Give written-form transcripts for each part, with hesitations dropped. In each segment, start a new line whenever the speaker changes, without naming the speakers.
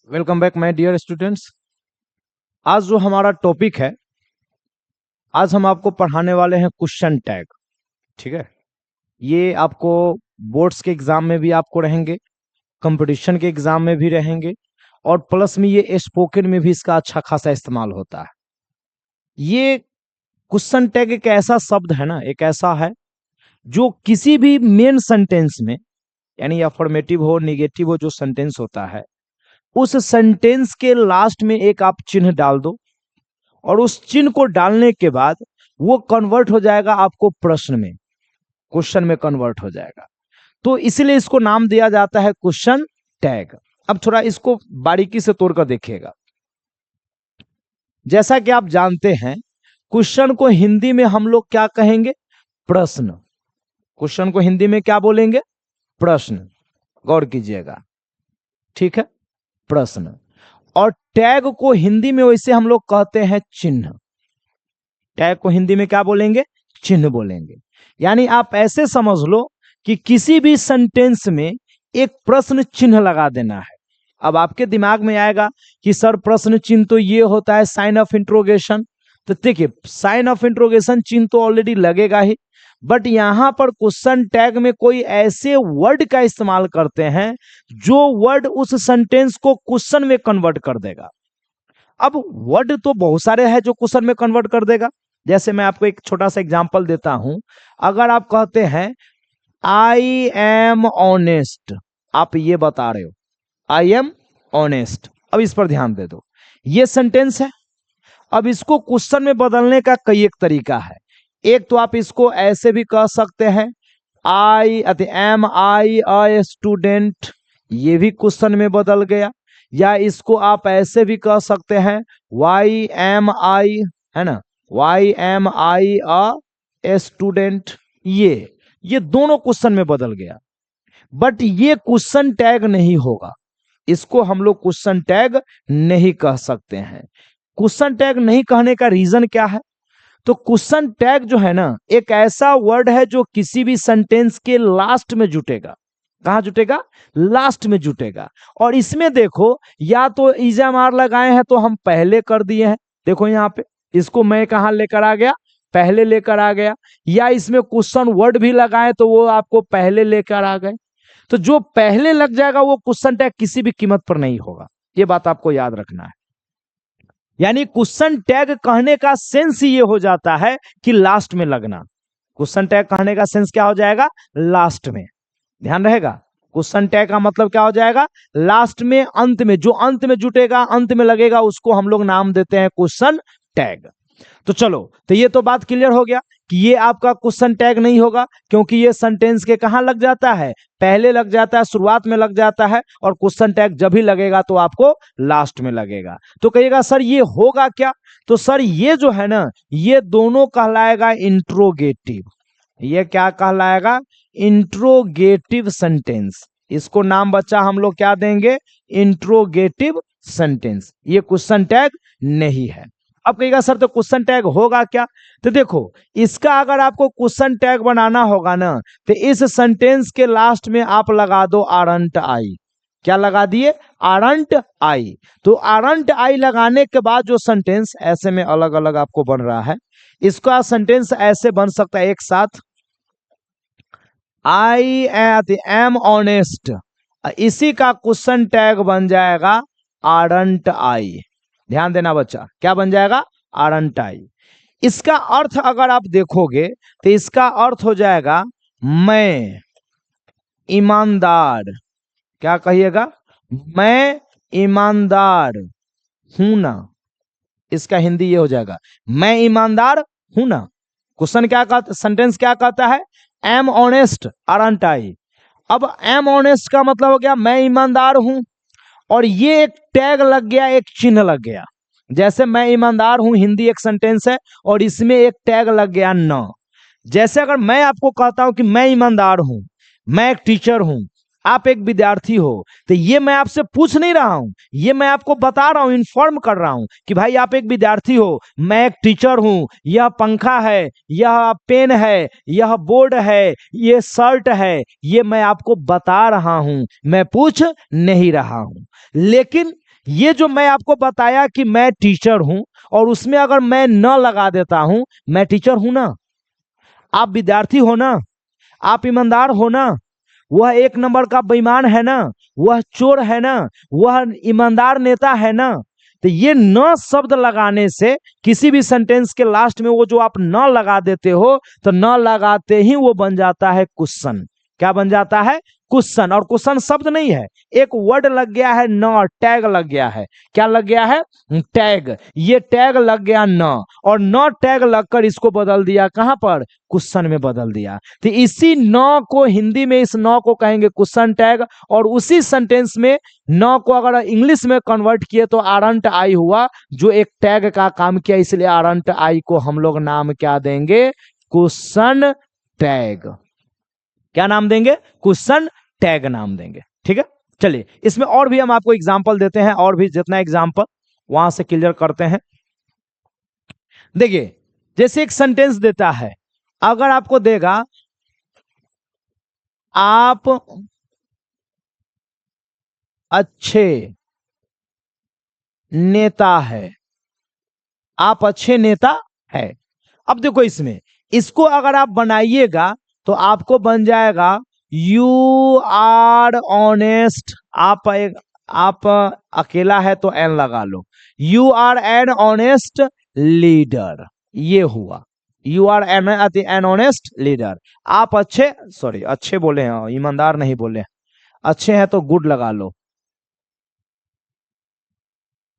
Welcome back my dear students. आज जो हमारा टॉपिक है, आज हम आपको पढ़ाने वाले हैं क्वेश्चन टैग। ठीक है, ये आपको बोर्ड्स के एग्जाम में भी आपको रहेंगे, कंपटीशन के एग्जाम में भी रहेंगे, और प्लस में ये स्पोकन में भी इसका अच्छा खासा इस्तेमाल होता है। ये क्वेश्चन टैग एक ऐसा शब्द है ना, एक ऐसा है जो किसी भी मेन सेंटेंस में, यानी अफर्मेटिव हो निगेटिव हो, जो सेंटेंस होता है उस सेंटेंस के लास्ट में एक आप चिन्ह डाल दो, और उस चिन्ह को डालने के बाद वो कन्वर्ट हो जाएगा आपको प्रश्न में, क्वेश्चन में कन्वर्ट हो जाएगा। तो इसलिए इसको नाम दिया जाता है क्वेश्चन टैग। अब थोड़ा इसको बारीकी से तोड़कर देखिएगा। जैसा कि आप जानते हैं, क्वेश्चन को हिंदी में हम लोग क्या कहेंगे? प्रश्न। क्वेश्चन को हिंदी में क्या बोलेंगे? प्रश्न। गौर कीजिएगा, ठीक है, प्रश्न। और टैग को हिंदी में वैसे हम लोग कहते हैं चिन्ह। टैग को हिंदी में क्या बोलेंगे? चिन्ह बोलेंगे। यानी आप ऐसे समझ लो कि किसी भी सेंटेंस में एक प्रश्न चिन्ह लगा देना है। अब आपके दिमाग में आएगा कि सर प्रश्न चिन्ह तो ये होता है साइन ऑफ इंट्रोगेशन। तो देखिए, साइन ऑफ इंट्रोगेशन चिन्ह तो ऑलरेडी लगेगा ही, बट यहां पर क्वेश्चन टैग में कोई ऐसे वर्ड का इस्तेमाल करते हैं जो वर्ड उस सेंटेंस को क्वेश्चन में कन्वर्ट कर देगा। अब वर्ड तो बहुत सारे हैं जो क्वेश्चन में कन्वर्ट कर देगा। जैसे मैं आपको एक छोटा सा एग्जांपल देता हूं। अगर आप कहते हैं आई एम ऑनेस्ट, आप ये बता रहे हो आई एम ऑनेस्ट। अब इस पर ध्यान दे दो, ये सेंटेंस है। अब इसको क्वेश्चन में बदलने का कई एक तरीका है। एक तो आप इसको ऐसे भी कह सकते हैं, I am I a student, ये भी क्वेश्चन में बदल गया। या इसको आप ऐसे भी कह सकते हैं वाई एम आई, है ना, why am I a student. ये दोनों क्वेश्चन में बदल गया, बट ये क्वेश्चन टैग नहीं होगा। इसको हम लोग क्वेश्चन टैग नहीं कह सकते हैं। क्वेश्चन टैग नहीं कहने का रीजन क्या है? तो क्वेश्चन टैग जो है ना, एक ऐसा वर्ड है जो किसी भी सेंटेंस के लास्ट में जुटेगा। कहां जुटेगा? लास्ट में जुटेगा। और इसमें देखो, या तो इजामार लगाए हैं तो हम पहले कर दिए हैं, देखो यहां पे इसको मैं कहां लेकर आ गया? पहले लेकर आ गया। या इसमें क्वेश्चन वर्ड भी लगाए तो वो आपको पहले लेकर आ गए। तो जो पहले लग जाएगा वो क्वेश्चन टैग किसी भी कीमत पर नहीं होगा। ये बात आपको याद रखना है। यानी क्वेश्चन टैग कहने का सेंस ये हो जाता है कि लास्ट में लगना। क्वेश्चन टैग कहने का सेंस क्या हो जाएगा? लास्ट में। ध्यान रहेगा, क्वेश्चन टैग का मतलब क्या हो जाएगा? लास्ट में, अंत में। जो अंत में जुटेगा, अंत में लगेगा, उसको हम लोग नाम देते हैं क्वेश्चन टैग। तो चलो, तो ये तो बात क्लियर हो गया कि ये आपका क्वेश्चन टैग नहीं होगा, क्योंकि ये सेंटेंस के कहां लग जाता है? पहले लग जाता है, शुरुआत में लग जाता है। और क्वेश्चन टैग जब भी लगेगा तो आपको लास्ट में लगेगा। तो कहिएगा सर ये होगा क्या? तो सर ये जो है ना, ये दोनों कहलाएगा इंट्रोगेटिव। ये क्या कहलाएगा? Interrogative sentence. इसको नाम बच्चा हम लोग क्या देंगे? Interrogative sentence. ये क्वेश्चन टैग नहीं है। अब कहिएगा सर तो क्वेश्चन टैग होगा क्या? तो देखो, इसका अगर आपको क्वेश्चन टैग बनाना होगा ना, तो इस सेंटेंस के लास्ट में आप लगा दो आरंट आई। क्या लगा दिए? आरंट आई। तो आरंट आई लगाने के बाद जो सेंटेंस ऐसे में अलग अलग आपको बन रहा है, इसका सेंटेंस ऐसे बन सकता है एक साथ, आई एम ऑनेस्ट। इसी का क्वेश्चन टैग बन जाएगा आरंट आई। ध्यान देना बच्चा, क्या बन जाएगा? आरंट आई। इसका अर्थ अगर आप देखोगे तो इसका अर्थ हो जाएगा मैं ईमानदार। क्या कहिएगा? मैं ईमानदार हूं ना। इसका हिंदी ये हो जाएगा, मैं ईमानदार हूं ना। क्वेश्चन क्या कहता, सेंटेंस क्या कहता है? एम ऑनेस्ट आरंट आई। अब एम ऑनेस्ट का मतलब हो गया मैं ईमानदार हूं, और ये एक टैग लग गया, एक चिन्ह लग गया। जैसे मैं ईमानदार हूं हिंदी एक सेंटेंस है, और इसमें एक टैग लग गया न। जैसे अगर मैं आपको कहता हूं कि मैं ईमानदार हूं, मैं एक टीचर हूं, आप एक विद्यार्थी हो, तो ये मैं आपसे पूछ नहीं रहा हूं, ये मैं आपको बता रहा हूं, इन्फॉर्म कर रहा हूं कि भाई आप एक विद्यार्थी हो, मैं एक टीचर हूं, यह पंखा है, यह पेन है, यह बोर्ड है, ये शर्ट है, ये मैं आपको बता रहा हूं, मैं पूछ नहीं रहा हूं। लेकिन ये जो मैं आपको बताया कि मैं टीचर हूं, और उसमें अगर मैं न लगा देता हूं, मैं टीचर हूं ना, आप विद्यार्थी हो ना, आप ईमानदार हो ना, वह एक नंबर का बेईमान है ना, वह चोर है ना, वह ईमानदार नेता है ना। तो ये न शब्द लगाने से किसी भी सेंटेंस के लास्ट में वो जो आप न लगा देते हो, तो न लगाते ही वो बन जाता है क्वेश्चन। क्या बन जाता है? क्वेश्चन। और क्वेश्चन शब्द नहीं है, एक वर्ड लग गया है, न टैग लग गया है। क्या लग गया है? टैग। ये टैग लग गया न, और न टैग लगकर इसको बदल दिया कहां पर? क्वेश्चन में बदल दिया। तो इसी न को हिंदी में, इस न को कहेंगे क्वेश्चन टैग। और उसी सेंटेंस में न को अगर इंग्लिश में कन्वर्ट किए तो आरंट आई हुआ, जो एक टैग का काम किया, इसलिए आरंट आई को हम लोग नाम क्या देंगे? Question tag. क्या नाम देंगे? क्वेश्चन टैग नाम देंगे। ठीक है, चलिए इसमें और भी हम आपको एग्जांपल देते हैं, और भी जितना एग्जांपल वहां से क्लियर करते हैं। देखिए, जैसे एक सेंटेंस देता है, अगर आपको देगा आप अच्छे नेता है, आप अच्छे नेता है। अब देखो इसमें, इसको अगर आप बनाइएगा तो आपको बन जाएगा यू आर ऑनेस्ट। आप अकेला है तो एन लगा लो, you are an honest leader. ये हुआ you are an honest leader. आप अच्छे, सॉरी अच्छे बोले हैं, ईमानदार नहीं बोले हैं। अच्छे हैं तो गुड लगा लो,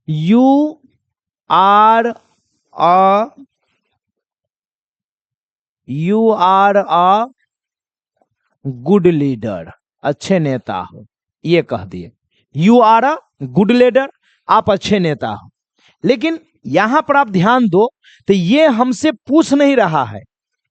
you are a good leader, अच्छे नेता हो, ये कह दिए। You are a good leader, आप अच्छे नेता हो। लेकिन यहां पर आप ध्यान दो, तो ये हमसे पूछ नहीं रहा है,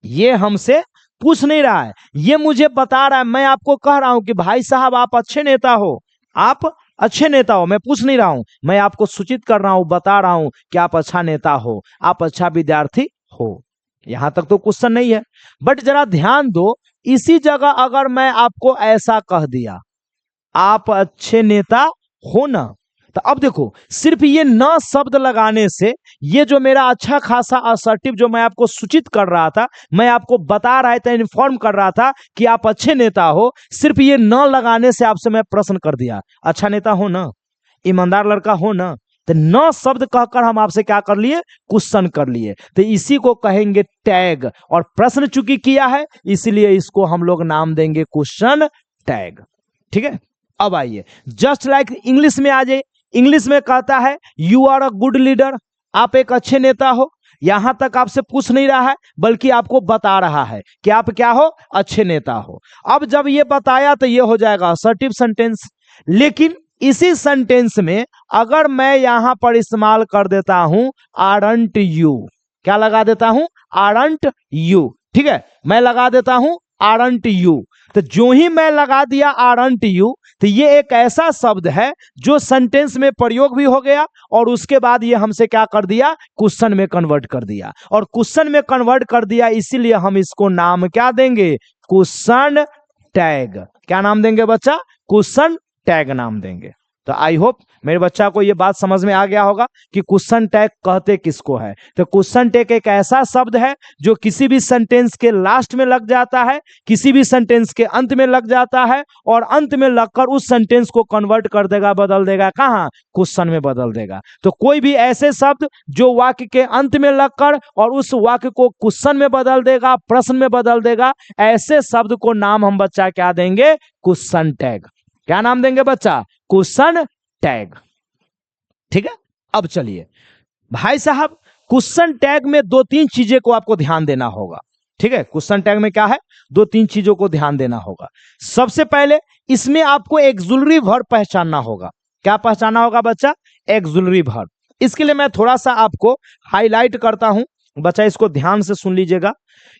ये हमसे पूछ नहीं रहा है, ये मुझे बता रहा है। मैं आपको कह रहा हूं कि भाई साहब आप अच्छे नेता हो, आप अच्छे नेता हो। मैं पूछ नहीं रहा हूं, मैं आपको सूचित कर रहा हूं, बता रहा हूं कि आप अच्छा नेता हो, आप अच्छा विद्यार्थी हो। यहां तक तो क्वेश्चन नहीं है। बट जरा ध्यान दो, इसी जगह अगर मैं आपको ऐसा कह दिया, आप अच्छे नेता हो ना, तो अब देखो सिर्फ ये न शब्द लगाने से, ये जो मेरा अच्छा खासा असर्टिव जो मैं आपको सूचित कर रहा था, मैं आपको बता रहा था, इन्फॉर्म कर रहा था कि आप अच्छे नेता हो, सिर्फ ये न लगाने से आपसे मैं प्रश्न कर दिया, अच्छा नेता हो ना, ईमानदार लड़का हो ना। तो न शब्द कहकर हम आपसे क्या कर लिए? क्वेश्चन कर लिए। तो इसी को कहेंगे टैग, और प्रश्न चूंकि किया है इसलिए इसको हम लोग नाम देंगे क्वेश्चन टैग। ठीक है, अब आइए जस्ट लाइक इंग्लिश में आ जाइए। इंग्लिश में कहता है you are a good leader, आप एक अच्छे नेता हो। यहां तक आपसे पूछ नहीं रहा है, बल्कि आपको बता रहा है कि आप क्या हो? अच्छे नेता हो। अब जब ये बताया तो ये हो जाएगा असर्टिव सेंटेंस। लेकिन इसी सेंटेंस में अगर मैं यहां पर इस्तेमाल कर देता हूं आरंट यू, क्या लगा देता हूं? Aren't you. ठीक है, मैं लगा देता हूं आरंट यू। तो जो ही मैं लगा दिया आरंट यू, तो ये एक ऐसा शब्द है जो सेंटेंस में प्रयोग भी हो गया, और उसके बाद ये हमसे क्या कर दिया? क्वेश्चन में कन्वर्ट कर दिया। और क्वेश्चन में कन्वर्ट कर दिया, इसीलिए हम इसको नाम क्या देंगे? Question tag. क्या नाम देंगे बच्चा? क्वेश्चन टैग नाम देंगे। तो आई होप मेरे बच्चा को यह बात समझ में आ गया होगा कि क्वेश्चन टैग कहते किसको है। तो क्वेश्चन टैग एक ऐसा शब्द है जो किसी भी सेंटेंस के लास्ट में लग जाता है, किसी भी सेंटेंस के अंत में लग जाता है, और अंत में लगकर उस सेंटेंस को कन्वर्ट कर देगा, बदल देगा कहां? क्वेश्चन में बदल देगा। तो कोई भी ऐसे शब्द जो वाक्य के अंत में लगकर और उस वाक्य को क्वेश्चन में बदल देगा, प्रश्न में बदल देगा, ऐसे शब्द को नाम हम बच्चा क्या देंगे? Question tag. क्या नाम देंगे बच्चा? Question tag. ठीक है, अब चलिए भाई साहब, क्वेश्चन टैग में दो तीन चीजें को आपको ध्यान देना होगा। ठीक है, क्वेश्चन टैग में क्या है? दो तीन चीजों को ध्यान देना होगा। सबसे पहले इसमें आपको एक्सुलरी वर्ब पहचानना होगा। क्या पहचानना होगा बच्चा? Auxiliary verb. इसके लिए मैं थोड़ा सा आपको हाईलाइट करता हूं, बच्चा इसको ध्यान से सुन लीजिएगा।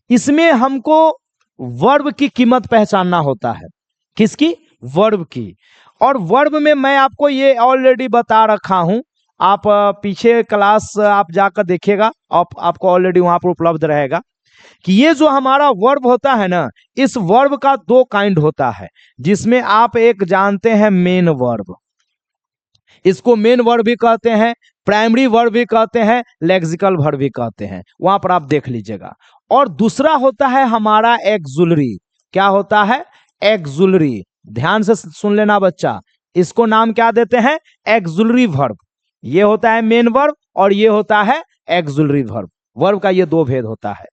इसमें हमको वर्ब की कीमत पहचानना होता है। किसकी? वर्ब की। और वर्ब में मैं आपको ये ऑलरेडी बता रखा हूं, आप पीछे क्लास आप जाकर देखिएगा, आपको ऑलरेडी वहां पर उपलब्ध रहेगा कि ये जो हमारा वर्ब होता है ना, इस वर्ब का दो काइंड होता है, जिसमें आप एक जानते हैं मेन वर्ब, इसको मेन वर्ब भी कहते हैं, प्राइमरी वर्ब भी कहते हैं, लेक्सिकल वर्ब भी कहते हैं, वहां पर आप देख लीजिएगा। और दूसरा होता है हमारा एक्सुलरी। क्या होता है? एक्सुलरी। ध्यान से सुन लेना बच्चा, इसको नाम क्या देते हैं? Auxiliary verb. ये होता है मेन वर्ब और ये होता है एक्सुलरी वर्ब। वर्ब का ये दो भेद होता है।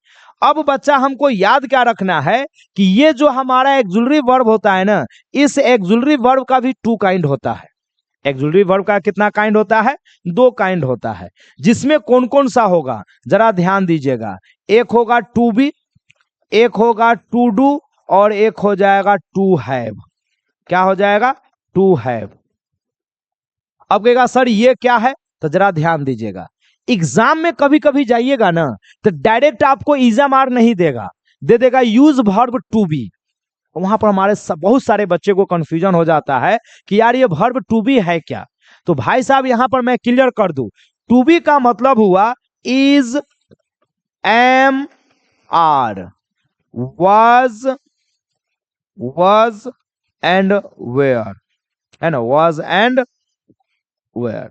अब बच्चा हमको याद क्या रखना है कि ये जो हमारा एक्सुलरी वर्ब होता है ना, इस एक्सुलरी वर्ब का भी टू काइंड होता है। एक्सुलरी वर्ब का कितना काइंड होता है? दो काइंड होता है। जिसमें कौन कौन सा होगा जरा ध्यान दीजिएगा। एक होगा टू बी, एक होगा टू डू और एक हो जाएगा टू हैव। क्या हो जाएगा? To have. अब कहेगा सर ये क्या है, तो जरा ध्यान दीजिएगा। एग्जाम में कभी कभी जाइएगा ना तो डायरेक्ट आपको इजा मार नहीं देगा, दे देगा यूज वर्ब टू बी। वहां पर हमारे बहुत सारे बच्चे को कंफ्यूजन हो जाता है कि यार ये वर्ब टू बी है क्या। तो भाई साहब यहां पर मैं क्लियर कर दूं, टू बी का मतलब हुआ is, am, are, was and were, है ना, was एंड वेयर।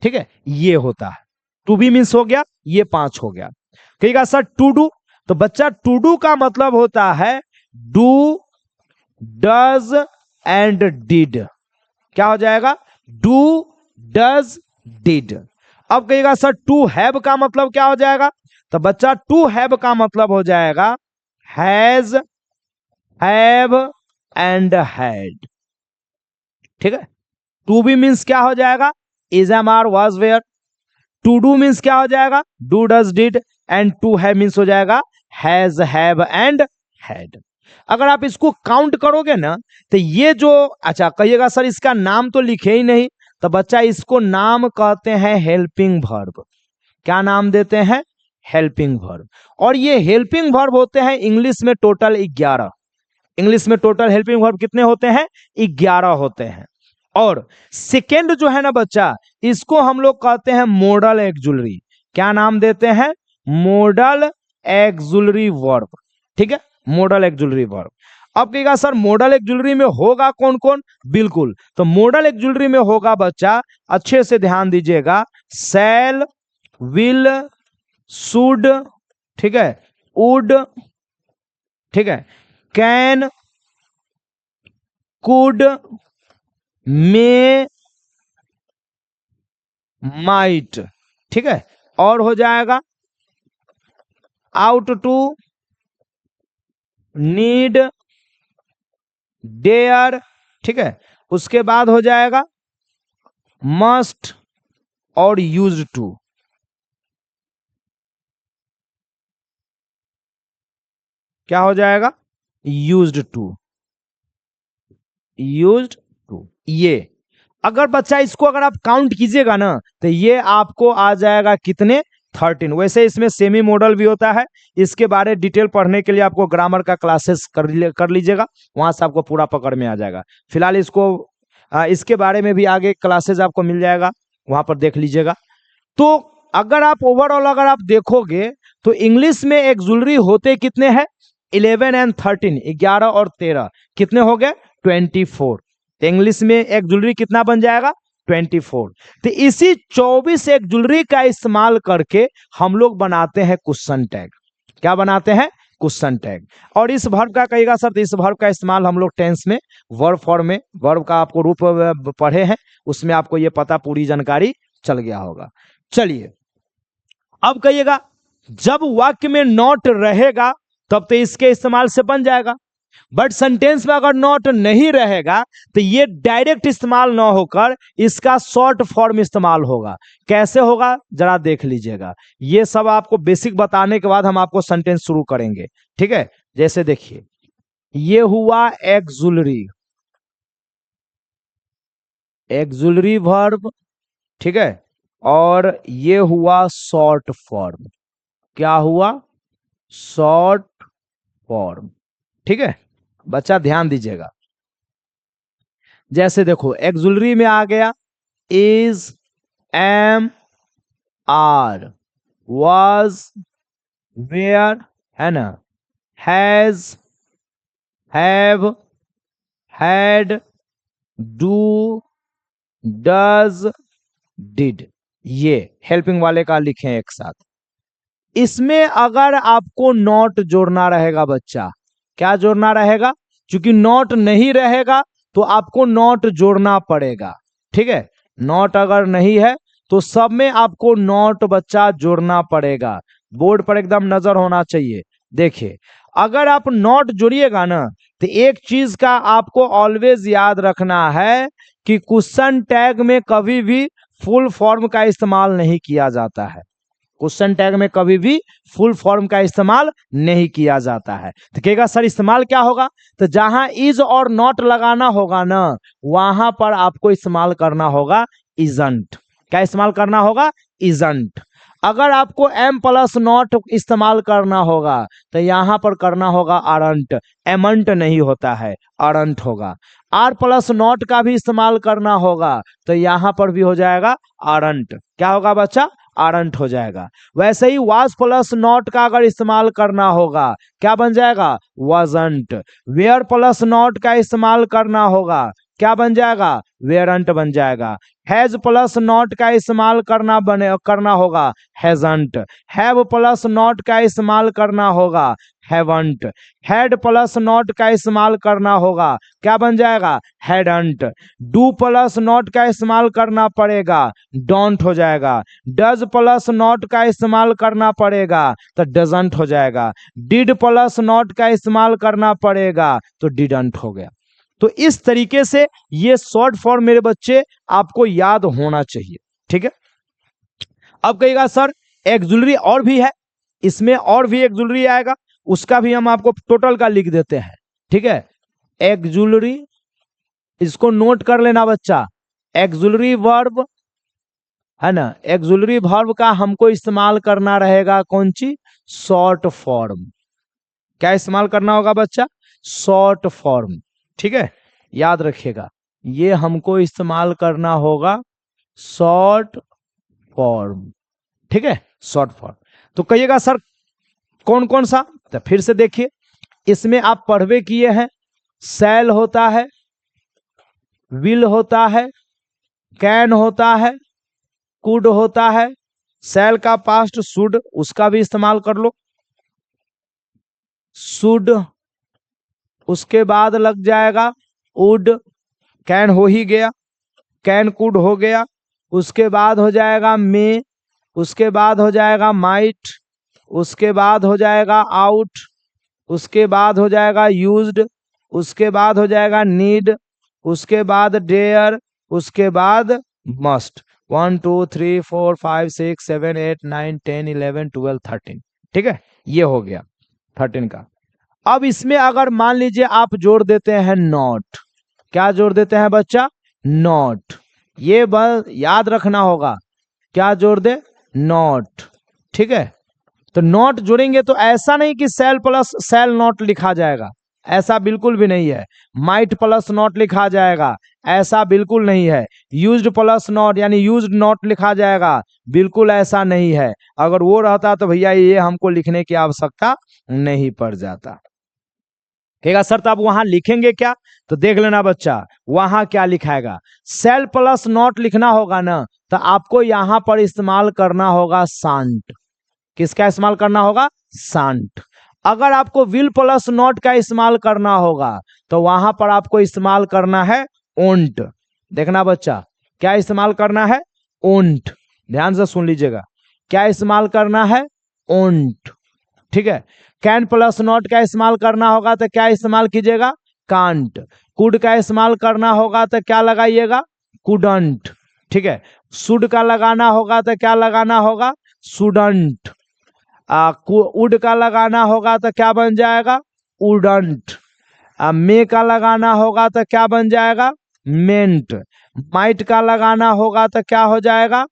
ठीक है, ये होता है टू बी मीन्स हो गया, ये पांच हो गया। कहेगा सर टू डू, तो बच्चा टू डू का मतलब होता है डू, डज एंड डिड। क्या हो जाएगा? Do, does, did. अब कहेगा सर टू हैव का मतलब क्या हो जाएगा, तो बच्चा टू हैव का मतलब हो जाएगा हैज, हैव एंड हैड। ठीक है, टू बी मीन्स क्या हो जाएगा? Is, am, are, was, were. To do means क्या हो जाएगा? Do, does, did. And to have means हो जाएगा हैज, हैव एंड हैड। अगर आप इसको काउंट करोगे ना तो ये जो, अच्छा कहिएगा सर इसका नाम तो लिखे ही नहीं, तो बच्चा इसको नाम कहते हैं हेल्पिंग वर्ब। क्या नाम देते हैं? Helping verb. और ये हेल्पिंग वर्ब होते हैं इंग्लिश में टोटल 11। इंग्लिश में टोटल हेल्पिंग वर्ब कितने होते हैं? 11 होते हैं। और सेकेंड जो है ना बच्चा, इसको हम लोग कहते हैं मॉडल एक्सुलरी। क्या नाम देते हैं? Modal auxiliary verb. ठीक है, मॉडल एक्सुलरी वर्ब। अब कहेगा सर मॉडल एक्सुलरी में होगा कौन कौन? बिल्कुल, तो मॉडल एक्सुलरी में होगा बच्चा, अच्छे से ध्यान दीजिएगा, शैल, विल, शुड, ठीक है, वुड, ठीक है, कैन, कुड, मे, माइट। ठीक है, और हो जाएगा आउट टू, नीड, डेयर। ठीक है, उसके बाद हो जाएगा मस्ट और यूज टू। क्या हो जाएगा? Used to, used to. ये अगर बच्चा इसको अगर आप काउंट कीजिएगा ना तो ये आपको आ जाएगा कितने? 13। वैसे इसमें सेमी मॉडल भी होता है, इसके बारे डिटेल पढ़ने के लिए आपको ग्रामर का क्लासेस कर लीजिएगा, वहां से आपको पूरा पकड़ में आ जाएगा। फिलहाल इसको इसके बारे में भी आगे क्लासेस आपको मिल जाएगा, वहां पर देख लीजिएगा। तो अगर आप ओवरऑल अगर आप देखोगे तो इंग्लिश में एक्सुलरी होते कितने हैं? 11 एंड 13, 11 और 13 कितने हो गए? 24। तो इंग्लिश में एक्सुलरी कितना बन जाएगा? 24। तो इसी 24 एक्सुलरी का इस्तेमाल करके हम लोग बनाते हैं क्वेश्चन टैग। क्या बनाते हैं? Question tag. और इस वर्ब का कहेगा सर, तो इस वर्ब का इस्तेमाल हम लोग टेंस में वर्ब फॉर्म में, वर्ब का आपको रूप पढ़े हैं, उसमें आपको ये पता पूरी जानकारी चल गया होगा। चलिए अब कहिएगा, जब वाक्य में नॉट रहेगा तब तो इसके इस्तेमाल से बन जाएगा, बट सेंटेंस में अगर नॉट नहीं रहेगा तो ये डायरेक्ट इस्तेमाल ना होकर इसका शॉर्ट फॉर्म इस्तेमाल होगा। कैसे होगा जरा देख लीजिएगा। ये सब आपको बेसिक बताने के बाद हम आपको सेंटेंस शुरू करेंगे। ठीक है, जैसे देखिए ये हुआ एक्सुलरी, एक्सुलरी वर्ब। ठीक है, और ये हुआ शॉर्ट फॉर्म। क्या हुआ? Short form. ठीक है बच्चा, ध्यान दीजिएगा। जैसे देखो एक्सुलरी में आ गया is, am, are, was, were, है ना, has, have, had, do, does, did, ये हेल्पिंग वाले का लिखें एक साथ। इसमें अगर आपको नॉट जोड़ना रहेगा बच्चा, क्या जोड़ना रहेगा? क्योंकि नॉट नहीं रहेगा तो आपको नॉट जोड़ना पड़ेगा, ठीक है। नॉट अगर नहीं है तो सब में आपको नॉट बच्चा जोड़ना पड़ेगा। बोर्ड पर एकदम नजर होना चाहिए। देखिए, अगर आप नॉट जोड़िएगा ना तो एक चीज का आपको ऑलवेज याद रखना है कि क्वेश्चन टैग में कभी भी फुल फॉर्म का इस्तेमाल नहीं किया जाता है। क्वेश्चन टैग में कभी भी फुल फॉर्म का इस्तेमाल नहीं किया जाता है। तो कहेगा सर इस्तेमाल क्या होगा? तो जहां इज और नॉट लगाना होगा ना वहां पर आपको इस्तेमाल करना होगा इजंट। क्या इस्तेमाल करना होगा? इजंट। अगर आपको एम प्लस नॉट इस्तेमाल करना होगा तो यहां पर करना होगा आरंट। एमंट नहीं होता है, आरंट होगा। आर प्लस नॉट का भी इस्तेमाल करना होगा तो यहां पर भी हो जाएगा आरंट। क्या होगा बच्चा? आरंट हो जाएगा। वैसे ही वाज प्लस नॉट का अगर इस्तेमाल करना होगा क्या बन जाएगा? वाजंट। वेयर प्लस नॉट का इस्तेमाल करना होगा क्या बन जाएगा? वेयरंट बन जाएगा। हैज प्लस नॉट का इस्तेमाल करना होगा हैजंट। हैव प्लस नॉट का इस्तेमाल करना होगा हैवंट। हैड प्लस नॉट का इस्तेमाल करना होगा क्या बन जाएगा? हैडंट। डू प्लस नॉट का इस्तेमाल करना पड़ेगा डोंट हो जाएगा। डज प्लस नॉट का इस्तेमाल करना पड़ेगा तो डजंट हो जाएगा। डिड प्लस नॉट का इस्तेमाल करना पड़ेगा तो डिडंट हो गया। तो इस तरीके से ये शॉर्ट फॉर्म मेरे बच्चे आपको याद होना चाहिए, ठीक है। अब कहिएगा सर एक्सुलरी और भी है, इसमें और भी एक्सुलरी आएगा, उसका भी हम आपको टोटल का लिख देते हैं, ठीक है। एक्सुलरी, इसको नोट कर लेना बच्चा। एक्सुलरी वर्ब है ना, एक्सुलरी वर्ब का हमको इस्तेमाल करना रहेगा कौन सी? Short form. क्या इस्तेमाल करना होगा बच्चा? शॉर्ट फॉर्म, ठीक है। याद रखिएगा ये हमको इस्तेमाल करना होगा शॉर्ट फॉर्म, ठीक है, शॉर्ट फॉर्म। तो कहिएगा सर कौन कौन सा? तो फिर से देखिए, इसमें आप पढ़वे किए हैं शैल होता है, विल होता है, कैन होता है, कुड होता है। शैल का पास्ट शुड, उसका भी इस्तेमाल कर लो। शुड, उसके बाद लग जाएगा वुड। कैन हो ही गया, कैन कुड हो गया। उसके बाद हो जाएगा मे, उसके बाद हो जाएगा माइट, उसके बाद हो जाएगा आउट, उसके बाद हो जाएगा यूज्ड, उसके बाद हो जाएगा नीड, उसके बाद डेयर, उसके बाद मस्ट। 1 2 3 4 5 6 7 8 9 10 11 12 13, ठीक है, ये हो गया 13 का। अब इसमें अगर मान लीजिए आप जोड़ देते हैं नॉट, क्या जोड़ देते हैं बच्चा? नॉट। ये बस याद रखना होगा, क्या जोड़ दे? नॉट, ठीक है। तो नॉट जोड़ेंगे तो ऐसा नहीं कि सेल प्लस सेल नॉट लिखा जाएगा, ऐसा बिल्कुल भी नहीं है। माइट प्लस नॉट लिखा जाएगा, ऐसा बिल्कुल नहीं है। यूज्ड प्लस नॉट यानी यूज्ड नॉट लिखा जाएगा, बिल्कुल ऐसा नहीं है। अगर वो रहता तो भैया ये हमको लिखने की आवश्यकता नहीं पड़ जाता। कहेगा सर तो आप वहां लिखेंगे क्या? तो देख लेना बच्चा वहां क्या लिखाएगा। सेल प्लस नॉट लिखना होगा ना तो आपको यहां पर इस्तेमाल करना होगा शांट। किसका इस्तेमाल करना होगा? शांट। अगर आपको विल प्लस नॉट का इस्तेमाल करना होगा तो वहां पर आपको इस्तेमाल करना है ओंट। देखना बच्चा क्या इस्तेमाल करना है? ओंट। ध्यान से सुन लीजिएगा, क्या इस्तेमाल करना है? ओंट, ठीक है। कैन प्लस नॉट का इस्तेमाल करना होगा तो क्या इस्तेमाल कीजिएगा? कांट। कुड का इस्तेमाल करना होगा तो क्या लगाइएगा? कुडंट, ठीक है। शुड का लगाना होगा तो क्या लगाना होगा? शुडंट। वुड का लगाना होगा तो क्या बन जाएगा? वुडंट। मे का लगाना होगा तो क्या बन जाएगा? मेंट। माइट का लगाना होगा तो क्या हो जाएगा?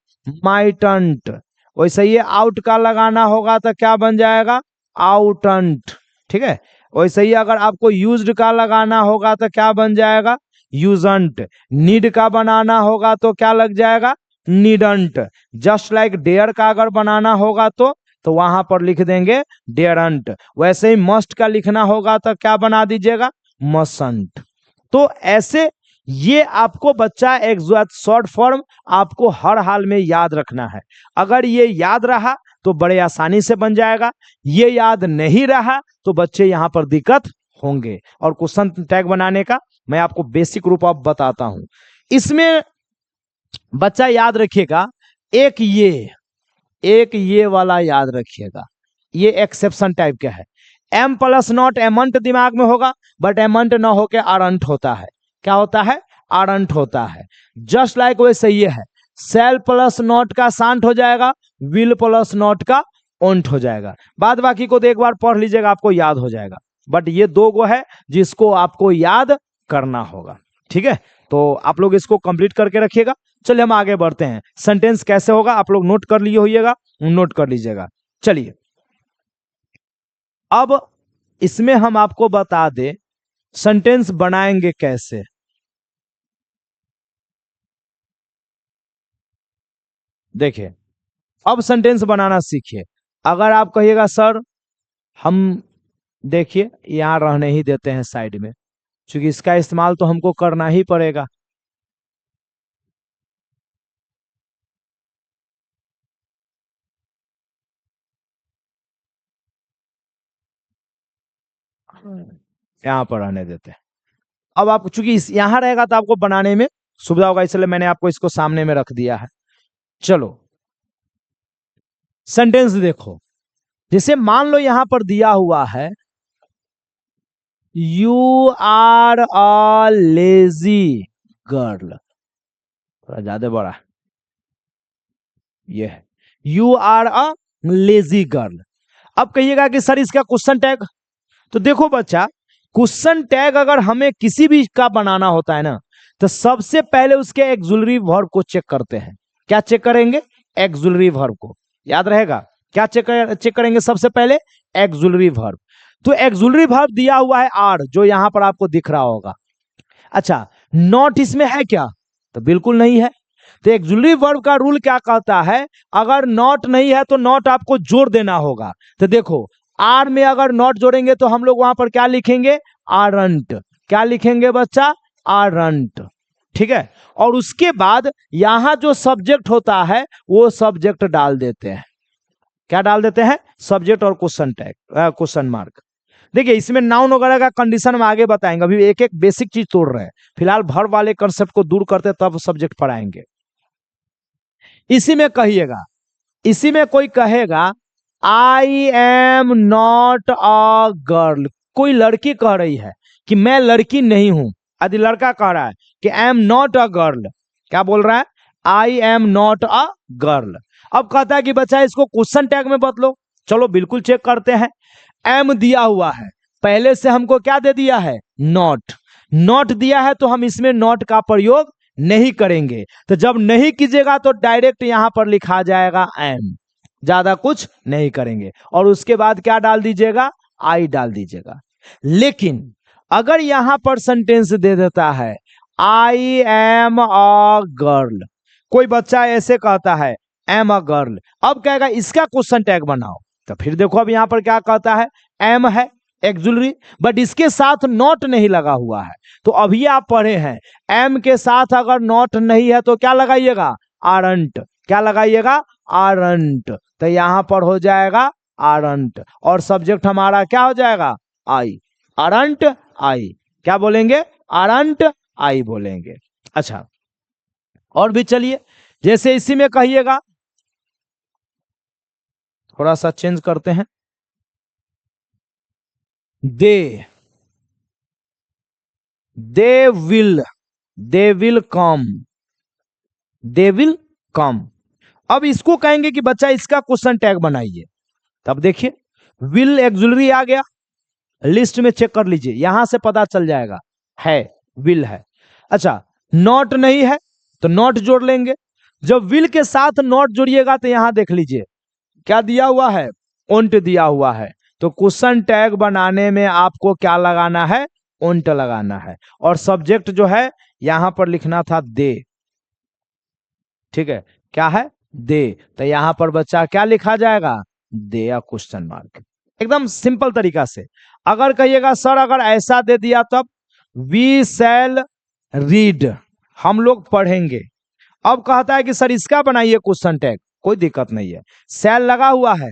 माइटंट। वैसे ही आउट का लगाना होगा तो क्या बन जाएगा? आउटंट, ठीक है। वैसे ही अगर आपको यूज्ड का लगाना होगा तो क्या बन जाएगा? यूजंट। नीड का बनाना होगा तो क्या लग जाएगा? नीडंट। जस्ट लाइक डेयर का अगर बनाना होगा तो वहां पर लिख देंगे डेयरंट। वैसे ही मस्ट का लिखना होगा तो क्या बना दीजिएगा? मसंट। तो ऐसे ये आपको बच्चा एक शॉर्ट फॉर्म आपको हर हाल में याद रखना है। अगर ये याद रहा तो बड़े आसानी से बन जाएगा, ये याद नहीं रहा तो बच्चे यहां पर दिक्कत होंगे। और क्वेश्चन टैग बनाने का मैं आपको बेसिक रूप अब बताता हूं। इसमें बच्चा याद रखिएगा, एक ये वाला याद रखिएगा, ये एक्सेप्शन टाइप का है। एम प्लस नॉट एमंट दिमाग में होगा, बट एमंट ना होके आरंट होता है। क्या होता है? आरंट होता है। जस्ट लाइक वैसे ये है, सेल प्लस नॉट का सांट हो जाएगा, विल प्लस नॉट का ओंट हो जाएगा। बाद बाकी को तो एक बार पढ़ लीजिएगा, आपको याद हो जाएगा। बट ये दो गो है जिसको आपको याद करना होगा। ठीक है, तो आप लोग इसको कंप्लीट करके रखिएगा। चलिए हम आगे बढ़ते हैं। सेंटेंस कैसे होगा आप लोग नोट कर लिए होइएगा, नोट कर लीजिएगा। चलिए अब इसमें हम आपको बता दें सेंटेंस बनाएंगे कैसे। देखिए अब सेंटेंस बनाना सीखिए। अगर आप कहिएगा सर हम, देखिए यहां रहने ही देते हैं साइड में, क्योंकि इसका इस्तेमाल तो हमको करना ही पड़ेगा। यहां पर रहने देते हैं। अब आप चूंकि यहां रहेगा तो आपको बनाने में सुविधा होगा, इसलिए मैंने आपको इसको सामने में रख दिया है। चलो सेंटेंस देखो, जैसे मान लो यहां पर दिया हुआ है you are a lazy girl, थोड़ा ज्यादा बड़ा है, ये है you are a lazy girl. अब कहिएगा कि सर इसका क्वेश्चन टैग, तो देखो बच्चा क्वेश्चन टैग अगर हमें किसी भी का बनाना होता है ना, तो सबसे पहले उसके एक्सुलरी वर्ब को चेक करते हैं। क्या चेक करेंगे? एक्सुलरी वर्ब को। याद रहेगा क्या चेक करेंगे सबसे पहले? Auxiliary verb. तो एक्सुलरी वर्ब दिया हुआ है आर, जो यहां पर आपको दिख रहा होगा। अच्छा नॉट इसमें है क्या? तो बिल्कुल नहीं है। तो एक्सुलरी वर्ब का रूल क्या कहता है, अगर नॉट नहीं है तो नॉट आपको जोड़ देना होगा। तो देखो आर में अगर नॉट जोड़ेंगे तो हम लोग वहां पर क्या लिखेंगे? आरंट। क्या लिखेंगे बच्चा? आरंट। ठीक है, और उसके बाद यहां जो सब्जेक्ट होता है वो सब्जेक्ट डाल देते हैं। क्या डाल देते हैं? सब्जेक्ट और क्वेश्चन टैग, क्वेश्चन मार्क। देखिए इसमें नाउन वगैरह का कंडीशन हम आगे बताएंगे, अभी एक एक बेसिक चीज तोड़ रहे हैं। फिलहाल भर वाले कंसेप्ट को दूर करते तब सब्जेक्ट पढ़ाएंगे। इसी में कहिएगा, इसी में कोई कहेगा I am not a girl, कोई लड़की कह रही है कि मैं लड़की नहीं हूं। यदि लड़का कह रहा है कि I am not a girl, क्या बोल रहा है? I am not a girl. अब कहता है कि बच्चा इसको क्वेश्चन टैग में बदलो। चलो बिल्कुल चेक करते हैं। एम दिया हुआ है, पहले से हमको क्या दे दिया है? नॉट। नॉट दिया है तो हम इसमें नॉट का प्रयोग नहीं करेंगे। तो जब नहीं कीजिएगा तो डायरेक्ट यहां पर लिखा जाएगा एम, ज्यादा कुछ नहीं करेंगे। और उसके बाद क्या डाल दीजिएगा? आई डाल दीजिएगा। लेकिन अगर यहां पर सेंटेंस दे देता है आई एम अ गर्ल, कोई बच्चा ऐसे कहता है एम अ गर्ल, अब कहेगा इसका क्वेश्चन टैग बनाओ। तो फिर देखो अब यहां पर क्या कहता है, एम है एक्सुलरी, बट इसके साथ नॉट नहीं लगा हुआ है। तो अभी आप पढ़े हैं एम के साथ अगर नॉट नहीं है तो क्या लगाइएगा? आरंट। क्या लगाइएगा? आरंट। तो यहां पर हो जाएगा आरंट, और सब्जेक्ट हमारा क्या हो जाएगा? आई। आरंट आई। क्या बोलेंगे? आरंट आई बोलेंगे। अच्छा और भी चलिए, जैसे इसी में कहिएगा, थोड़ा सा चेंज करते हैं, they will come, they will come. अब इसको कहेंगे कि बच्चा इसका क्वेश्चन टैग बनाइए। तब देखिए विल एक्सुलरी आ गया, लिस्ट में चेक कर लीजिए, यहां से पता चल जाएगा है विल है। अच्छा नॉट नहीं है तो नॉट जोड़ लेंगे। जब विल के साथ नॉट जोड़िएगा तो यहां देख लीजिए क्या दिया हुआ है? ओंट दिया हुआ है। तो क्वेश्चन टैग बनाने में आपको क्या लगाना है? ओंट लगाना है। और सब्जेक्ट जो है यहां पर लिखना था दे। ठीक है, क्या है? दे। तो यहां पर बच्चा क्या लिखा जाएगा? दे या क्वेश्चन मार्क। एकदम सिंपल तरीका से। अगर कहिएगा सर अगर ऐसा दे दिया तब वी शैल रीड, हम लोग पढ़ेंगे। अब कहता है कि सर इसका बनाइए क्वेश्चन टैग, कोई दिक्कत नहीं है। सेल लगा हुआ है,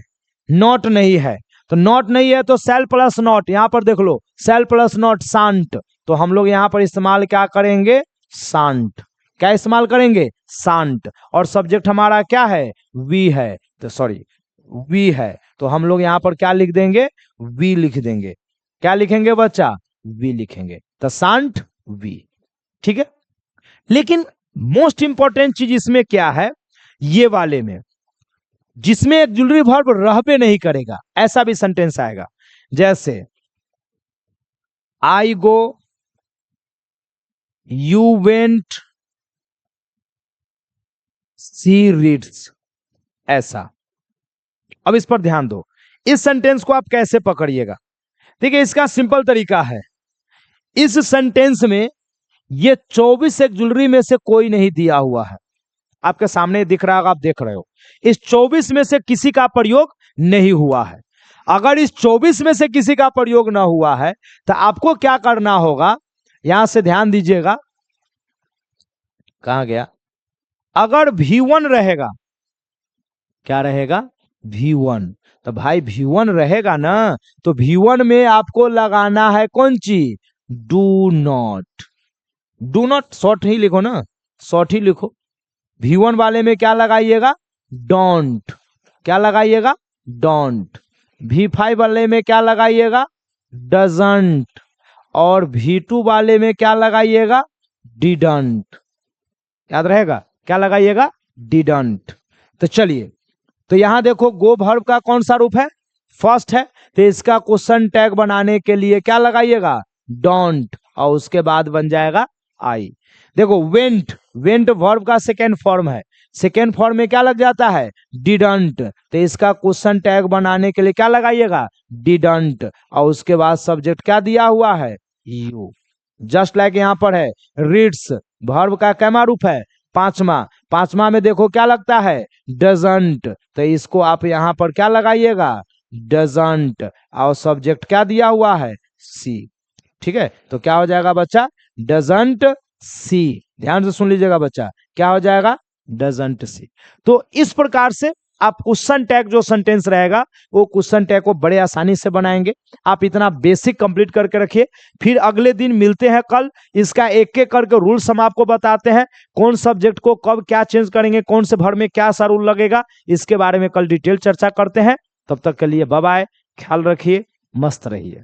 नॉट नहीं है, तो नॉट नहीं है तो सेल प्लस नॉट, यहां पर देख लो सेल प्लस नॉट शांट, तो हम लोग यहां पर इस्तेमाल क्या करेंगे, शांट। क्या इस्तेमाल करेंगे, शांट। और सब्जेक्ट हमारा क्या है, वी है, तो सॉरी वी है, तो हम लोग यहां पर क्या लिख देंगे, वी लिख देंगे। क्या लिखेंगे बच्चा, वी लिखेंगे, तो शांट वी। ठीक है, लेकिन मोस्ट इंपॉर्टेंट चीज इसमें क्या है, ये वाले में जिसमें एक्जुलरी वर्ब रहबे नहीं करेगा, ऐसा भी सेंटेंस आएगा। जैसे आई गो, यू वेंट, सी रीड्स, ऐसा। अब इस पर ध्यान दो, इस सेंटेंस को आप कैसे पकड़िएगा। देखिए इसका सिंपल तरीका है, इस सेंटेंस में ये 24 एक्जुलरी में से कोई नहीं दिया हुआ है, आपके सामने दिख रहा होगा, आप देख रहे हो। इस 24 में से किसी का प्रयोग नहीं हुआ है। अगर इस 24 में से किसी का प्रयोग ना हुआ है तो आपको क्या करना होगा, यहां से ध्यान दीजिएगा, कहां गया, अगर V1 रहेगा, क्या रहेगा, V1, तो भाई V1 रहेगा ना, तो V1 में आपको लगाना है कौन चीज, do not. Do not short ही लिखो ना, शॉर्ट ही लिखो। V1 वाले में क्या लगाइएगा, डोंट। क्या लगाइएगा, डोंट। V5 वाले में क्या लगाइएगा, डजंट। और V2 वाले में क्या लगाइएगा, डिडंट। याद रहेगा, क्या लगाइएगा, डिडंट। तो चलिए, तो यहां देखो गो वर्ब का कौन सा रूप है, फर्स्ट है, तो इसका क्वेश्चन टैग बनाने के लिए क्या लगाइएगा, डोंट, और उसके बाद बन जाएगा आई। देखो वेंट, वेंट वर्ब का सेकेंड फॉर्म है, सेकेंड फॉर्म में क्या लग जाता है, डिडंट, तो इसका क्वेश्चन टैग बनाने के लिए क्या लगाइएगा, डिडंट, और उसके बाद सब्जेक्ट क्या दिया हुआ है, यू। जस्ट लाइक यहां पर है रीड्स, वर्ब का कैमा रूप है, पांचवा, पांचवा में देखो क्या लगता है, डजंट, तो इसको आप यहां पर क्या लगाइएगा, डजंट, और सब्जेक्ट क्या दिया हुआ है, सी। ठीक है, तो क्या हो जाएगा बच्चा, डजंट सी। ध्यान से सुन लीजिएगा बच्चा, क्या हो जाएगा, डजंट सी। तो इस प्रकार से आप क्वेश्चन टैग जो सेंटेंस रहेगा वो क्वेश्चन टैग को बड़े आसानी से बनाएंगे। आप इतना बेसिक कंप्लीट करके रखिए, फिर अगले दिन मिलते हैं कल, इसका एक एक करके रूल्स हम आपको बताते हैं, कौन सब्जेक्ट को कब क्या चेंज करेंगे, कौन से वर्ब में क्या सा रूल लगेगा, इसके बारे में कल डिटेल चर्चा करते हैं। तब तक के लिए बाय बाय, ख्याल रखिए, मस्त रहिए।